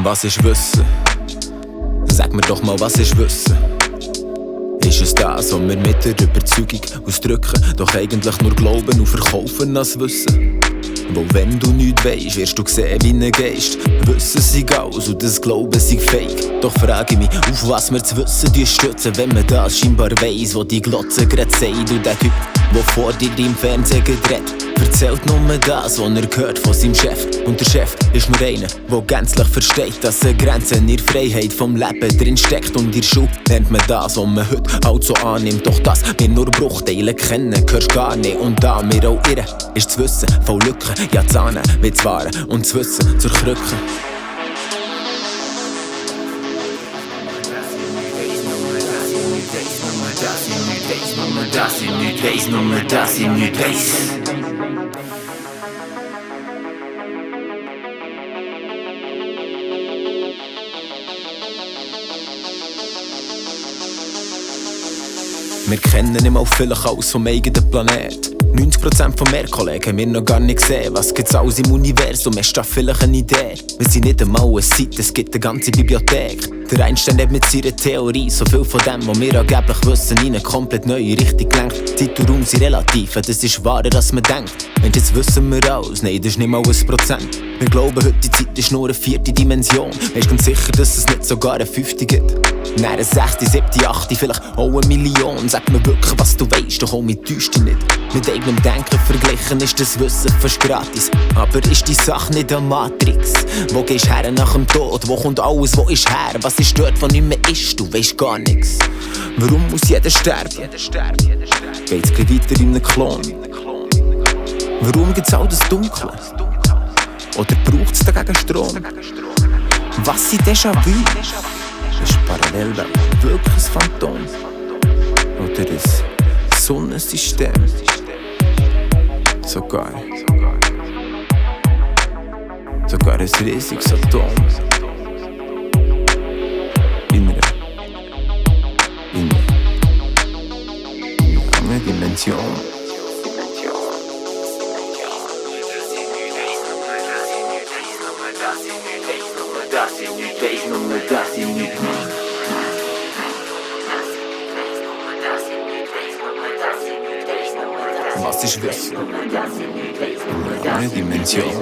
Was ist Wissen? Sag mir doch mal, was ist Wissen? Ist es das, was wir mit der Überzeugung ausdrücken, doch eigentlich nur glauben und verkaufen als Wissen? Wo wenn du nichts weisst, wirst du sehen wie ein Geist. Wissen sei alles und das Glauben sei fake. Doch frage ich mich, auf was wir das Wissen stützen, wenn man das scheinbar weiss, wo die Glotze grad sagt. Und der Typ, der vor dir im Fernsehen redet, erzählt nur das, was er hört von seinem Chef. Und der Chef ist nur einer, der gänzlich versteht, dass eine Grenze in der Freiheit vom Leben drin steckt. Und in der Schule lernt man das, was man heute halt so annimmt. Doch das wir nur Bruchteile kennen, hörst gar nicht. Und da wir auch irren, ist das Wissen voll Lücken. Ja, das Ahnen wird das Wahren und das Wissen zur Krücke. Das ich nicht weiss, nur das ich nicht weiss. Wir kennen nicht mal vielleicht alles vom eigenen Planet. 90% von mehr Kollegen haben wir noch gar nicht gesehen. Was gibt's alles im Universum? Hast du vielleicht eine Idee? Wir sind nicht einmal eine Seite, es gibt eine ganze Bibliothek. Der Einstein hat mit seiner Theorie so viel von dem, was wir angeblich wissen, in eine komplett neue Richtung gelenkt. Zeit und Raum sind relativ, das ist wahrer, als man denkt. Und jetzt wissen wir alles, nein, das ist nicht mal 1%. Wir glauben, heute die Zeit ist nur eine 4. Dimension. Weisst ganz sicher, dass es nicht sogar eine 5. gibt? Nein, eine 6., 7., 8., vielleicht auch 1 Million. Sag mir wirklich, was du weisst, doch auch mit täusch dich nicht. Mit eigenem Denken verglichen ist das Wissen fast gratis. Aber ist die Sache nicht eine Matrix? Wo gehst her nach dem Tod? Wo kommt alles, wo ist her? Was ist dort, wo nicht mehr ist? Du weisst gar nichts. Warum muss jeder sterben? Geht's gleich weiter in einem Klon? Warum gibt's all das Dunkle? Oder braucht's dagegen Strom? Was sind Déjà-vu? Ist Parallelwelt wirklich ein Phantom? Oder ein Sonnensystem? Sogar ein riesiges Atom. In einer Dimension. Das ich nicht weiss, nur das ich nicht weiss. Was ist Wissen? In einer Dimension.